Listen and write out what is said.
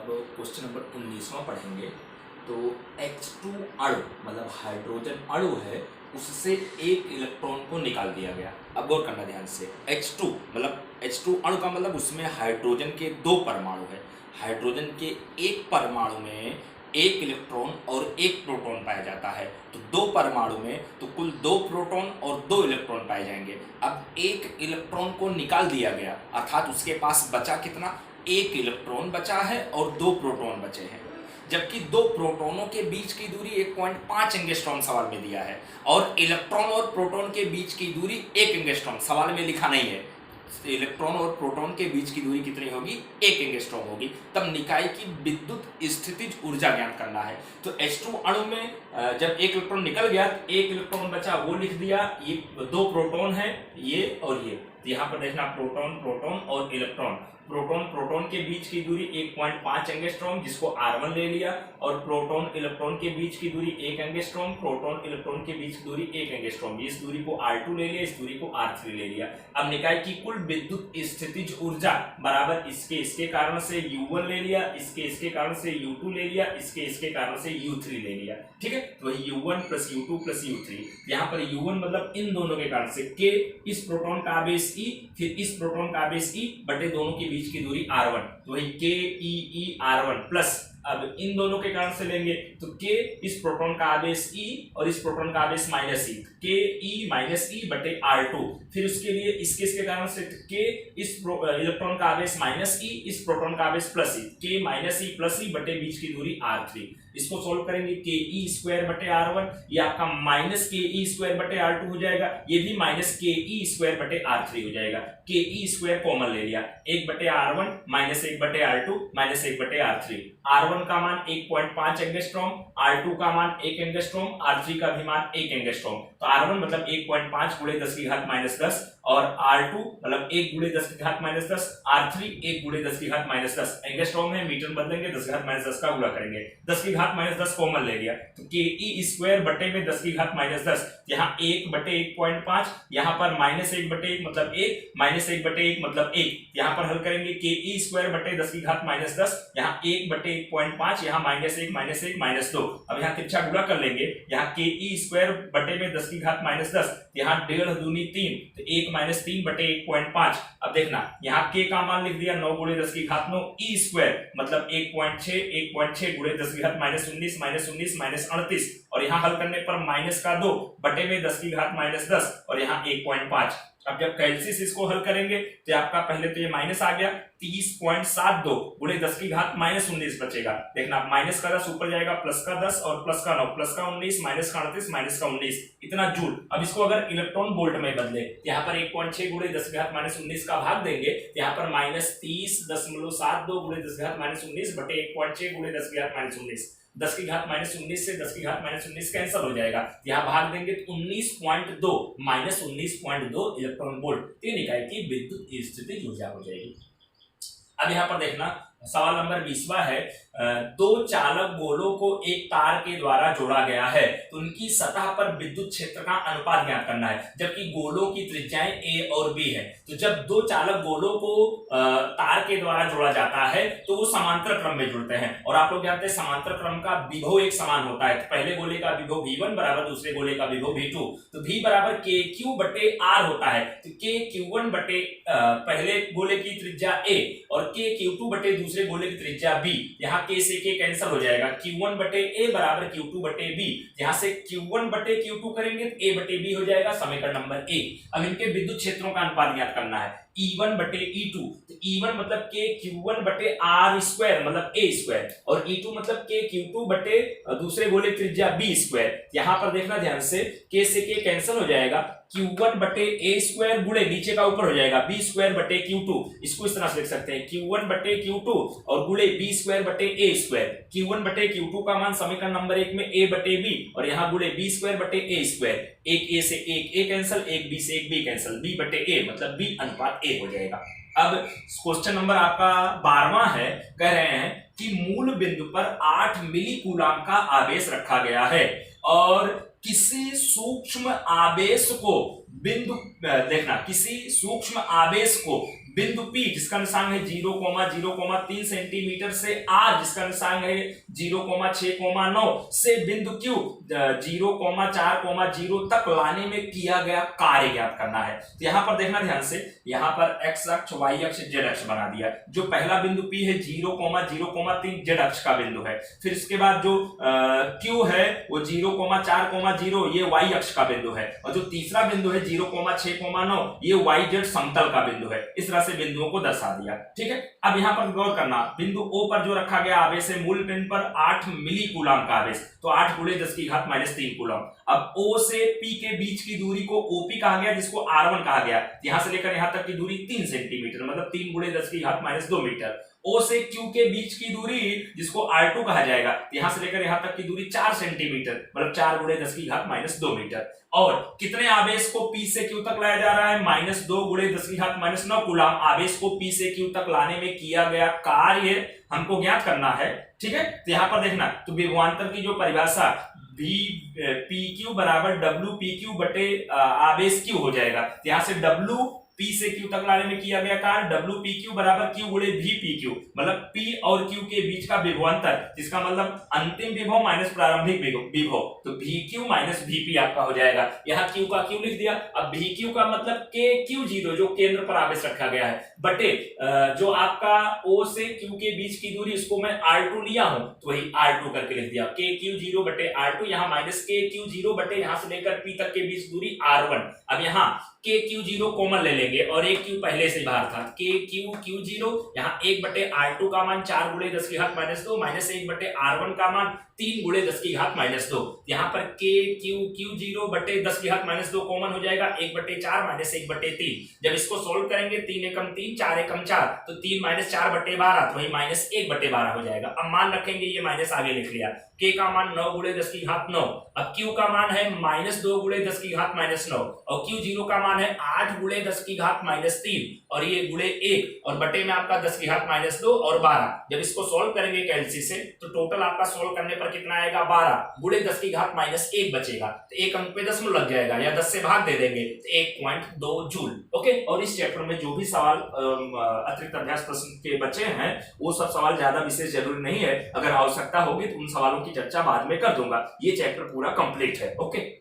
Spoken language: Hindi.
अब क्वेश्चन नंबर 19वां पढ़ेंगे। तो H2 अणु मतलब हाइड्रोजन अणु है, उससे एक इलेक्ट्रॉन को निकाल दिया गया। अब गौर करना ध्यान से, H2 अणु का मतलब उसमें हाइड्रोजन के दो परमाणु है। हाइड्रोजन के एक परमाणु में एक इलेक्ट्रॉन और एक प्रोटॉन पाया जाता है। तो दो परमाणु में तो कुल दो प्रोटॉन और दो इलेक्ट्रॉन पाए जाएंगे। अब एक इलेक्ट्रॉन को निकाल दिया गया, अर्थात उसके पास बचा कितना, एक इलेक्ट्रॉन बचा है और दो प्रोटॉन बचे हैं। जबकि दो प्रोटॉनों के बीच की दूरी 1.5 एंगस्ट्रॉम सवाल में दिया है, और इलेक्ट्रॉन और प्रोटॉन के बीच की दूरी 1 एंगस्ट्रॉम सवाल में लिखा नहीं है। इलेक्ट्रॉन और प्रोटॉन के बीच की दूरी कितनी होगी, 1 एंगस्ट्रॉम होगी। तब निकाय की विद्युत स्थितिज ऊर्जा ज्ञात करना है। तो H2 अणु में जब एक इलेक्ट्रॉन निकल गया, एक इलेक्ट्रॉन बचा, वो लिख दिया। ये दो प्रोटॉन है, ये और ये। यहाँ पर देखना प्रोटॉन प्रोटॉन और इलेक्ट्रॉन। प्रोटॉन प्रोटॉन के बीच की दूरी 1.5 एंगस्ट्रॉम, जिसको R1 ले लिया, और प्रोटॉन इलेक्ट्रॉन के बीच की दूरी 1 एंगस्ट्रॉम, प्रोटॉन इलेक्ट्रॉन के बीच की दूरी 1 एंगस्ट्रॉम। इस दूरी को R2 ले लिया, इस दूरी को R3 ले लिया। अब निकाय की कुल विद्युत स्थितिज ऊर्जा बराबर इसके कारण से U1 ले लिया, इसके कारण से U2 ले लिया, इसके कारण से U3 ले लिया। ठीक है, तो U1 plus U2 plus U3। यहाँ पर U1 मतलब इन दोनों के कारण से K, इस प्रोटॉन का आवेश E, फिर इस प्रोटॉन का आवेश E बटे दोनों के बीच की दूरी R1, तो वही KEE R1 प्लस, अब इन दोनों के कारण से लेंगे तो K इस प्रोटॉन का आवेश E और इस प्रोटॉन का आवेश minus E, KE minus E बटे R2। फिर उसके लिए इसके कारण से K इस इलेक्ट्रॉन का आवेश माइनस E, इस प्रोटॉन का आवेश plus E, K minus E plus E बटे बीच की दूरी R3। इसको सोल्व करेंगे, KE स्क्वायर बटे R1, ये आपका माइनस KE स्क्वायर बटे R2 हो जाएगा, ये भी माइनस KE स्क्वायर बटे R3 हो जाएगा। KE स्क्वायर कॉमन ले लिया, 1 बटे R1 माइनस 1 बटे R2 माइनस 1 बटे R3। R1 का मान 1.5 एंगस्ट्रॉम, R2 का मान 1 एंगस्ट्रॉम, R3 का भी मान 1 एंगस्ट्रॉम। तो R1 मतलब 1.5 गुणे 10 की घात माइनस 10, और R2 मतलब 1 गुणे 10 की घात माइनस 10, R3 1 गुणे 10 की घात माइनस 10। एंगस्ट्रॉम में मीटर बदलेंगे, 10 की घात माइनस 10 का गुणा करेंगे, 10 की घात माइनस 10 कॉमन ले लिया, तो KE स्क्वायर बटे में 10 की घात माइनस 10, यहाँ 1 बटे 1.5, यहाँ पर माइनस 1 बटे 1 मतलब 1, माइनस 1 बटे 1 मतलब 1। यहाँ पर हल करेंगे KE स्क्वायर बटे 10 की घात माइनस 10, यहाँ 1 बटे 1.5, यहाँ माइनस 1 माइनस 1 माइनस 2। अब यहाँ तिरछा गुणा कर लेंगे, यहाँ KE स्क्वायर बटे में 10 की घात माइनस 10, यहाँ 1.5 दूनी 3, तो 1 माइनस 3 बटे 1.5। अब देखना यहाँ K का मान लिख दिया 9 गुणे 10 की घात 9, E स्क्वायर मतलब 1.6 गुणे 10 की घात माइनस 19 माइनस 38, और यहाँ हल करने पर माइनस का 2 बटे में 10 की घात माइनस 10, और यहाँ 1.5। अब जब कैलसिस इसको हल करेंगे तो आपका पहले तो ये माइनस आ गया, 30.72 गुणे 10 की घात माइनस 19 बचेगा। देखना माइनस का 10 ऊपर जाएगा, प्लस का 10 और प्लस का 9, प्लस का 19 माइनस का 38 माइनस का 19, इतना जूल। अब इसको अगर इलेक्ट्रॉन वोल्ट में बदले, यहाँ पर 1.6 गुणे 10 की घात माइनस 19 का भाग देंगे, यहाँ पर माइनस 30.72 गुणे 10 की घात माइनस 19 बटे 1.6 गुणे 10 की घात माइनस 19। 10 की घात माइनस 19 से 10 की घात माइनस 19 कैंसिल हो जाएगा, यहाँ भाग देंगे तो 19.2 माइनस 19.2 इलेक्ट्रॉन वोल्ट निकाय की विद्युत स्थितिज ऊर्जा हो जाएगी। अब यहाँ पर देखना सवाल नंबर 20वां है, दो चालक गोलों को एक तार के द्वारा जोड़ा गया है, तो उनकी सतह पर विद्युत क्षेत्र का अनुपात ज्ञात करना है, जबकि गोलों की त्रिज्याएं A और B है। तो जब दो चालक गोलों को तार के द्वारा जोड़ा जाता है तो वो समांतर क्रम में जुड़ते हैं, और आप लोग जानते हैं समांतर क्रम का विभव एक समान होता है। तो पहले गोले का विभव V1 बराबर दूसरे गोले का विभव V2, तो V बराबर KQ बटे R होता है। तो KQ1 बटे पहले गोले की त्रिज्या A और KQ2 बटे दूसरे गोले की त्रिज्या B, यहाँ K से K कैंसिल हो जाएगा, Q1 बटे A बराबर Q2 बटे B, यहाँ से Q1 बटे Q2 करेंगे तो A बटे B हो जाएगा, समीकरण नंबर 1। अब इनके विद्युत क्षेत्रों का अनुपात ज्ञात करना है, E1 बटे E2, तो E1 मतलब KQ1 बटे R स्क्वायर मतलब A स्क्वायर, और E2 मतलब KQ2 बटे दूसरे गोले की त्रिज्या B स्क्वायर। यहाँ पर देखना ध्यान से, K से K कैंसिल हो जाएगा, Q1 बटे A स्क्वायर गुणे नीचे का ऊपर हो जाएगा B स्क्वायर बटे Q2, इसको इस तरह से लिख सकते हैं Q1 बटे Q2 और गुणे B स्क्वायर बटे A स्क्वायर। Q1 बटे Q2 का मान समीकरण नंबर 1 में A बटे B, और यहाँ गुणे B स्क्वायर बटे A स्क्वायर, एक A से एक A कैंसिल, एक B से एक B कैंसिल, B बटे A मतलब B अनुपात A हो जाएगा। अब क्वेश्चन नंबर आपका 12वां है, कह रहे हैं कि मूल बिंदु पर 8 मिली कूलाम का आवेश रखा गया है, और किसी सूक्ष्म आवेश को बिंदु देखना किसी सूक्ष्म आवेश को बिंदु P जिसका निशान है 0,0,3 सेंटीमीटर से R जिसका निशान है 0,6,9 से बिंदु Q 0,4,0 तक लाने में किया गया कार्य ज्ञात करना है। तो यहाँ पर देखना ध्यान से, यहाँ पर x अक्ष, y अक्ष, z अक्ष बना दिया। जो पहला बिंदु P है 0,0,3 z अक्ष का बिंदु है, फिर इसके बाद जो Q है वो 0,4,0 ये y अक्ष का बिंदु है, और जो तीसरा बिंदु है 0,6,9 ये yz समतल का बिंदु है। इस तरह से बिंदुओं को दर्शा दिया। ठीक है, अब यहां पर गौर करना, बिंदु O पर जो रखा गया आवेश है मूल पिंड पर 8 मिली कूलम का आवेश, तो 8 गुणे 10⁻³ कूलम। अब O से P के बीच की दूरी को OP कहा गया, जिसको R1 कहा गया। यहां से लेकर यहां तक की दूरी 3 सेंटीमीटर, मतलब 3 गुणे 10⁻² मीटर। O से Q के बीच की दूरी जिसको R2 कहा जाएगा, यहां से लेकर यहां तक की दूरी 4 सेंटीमीटर, मतलब 4 गुणे 10⁻² मीटर। और कितने आवेश को P से Q तक लाया जा रहा है? -2 गुणे 10⁻⁹ कूलम आवेश को P से Q तक लाने में किया गया कार्य हमको ज्ञात करना है। ठीक है, तो यहां पर देखना, तो विभवांतर की जो परिभाषा PQ बराबर WPQ बटे आवेश Q हो जाएगा। यहां से W P से Q तक लाने में किया गया कार्य WPQ बराबर Q गुणे VPQ, मतलब P और Q के बीच का विभवांतर, जिसका मतलब अंतिम विभव माइनस प्रारंभिक विभव, तो VQ माइनस VP आपका हो जाएगा। यहाँ Q का Q लिख दिया। अब VQ का मतलब KQ0 जो केंद्र पर आवेश रखा गया है, बटे जो आपका O से Q के बीच की दूरी, उसको मैं R2 लिया हूं, तो वही R2 करके लिख दिया। KQ0 बटे R2, यहाँ माइनस KQ0 बटे यहाँ से लेकर P तक के बीच दूरी R1। अब यहाँ KQ0 कॉमन ले लेंगे और एक Q पहले से बाहर था, KQ0, यहाँ 1/R2 का मान 4 गुणे 10⁻² माइनस 1/R1 का मान 3 गुणे 10⁻²। यहाँ पर KQ0 बटे 10⁻² कॉमन हो जाएगा, 1/4 माइनस 1/3। जब इसको सोल्व करेंगे 3 एकम 3, 4 एकम 4, तो 3 माइनस 4/12, तो वही माइनस 1/12 हो जाएगा। अब मान रखेंगे, ये माइनस आगे लिख लिया। K का मान 9 गुणे 10⁻9, अब Q का मान है -2 गुणे 10⁻9, और Q0 का मान है 8 गुणे 10⁻³ और ये गुणे 1 और बटे में आपका 10⁻² और 12। जब इसको सोल्व करेंगे कैलसी से, तो टोटल आपका सोल्व करने पर कितना आएगा? 12 गुणे 10⁻1 बचेगा, तो एक अंक पे दशमलव लग जाएगा, या 10 से भाग दे देंगे, तो 1.2 जूल। ओके, और इस चैप्टर में जो भी सवाल अतिरिक्त अभ्यास प्रश्न के बचे हैं, वो सब सवाल ज्यादा विशेष जरूरी नहीं है। अगर आवश्यकता होगी तो उन सवालों की चर्चा बाद में कर दूंगा। ये चैप्टर पूरा कंप्लीट है। ओके।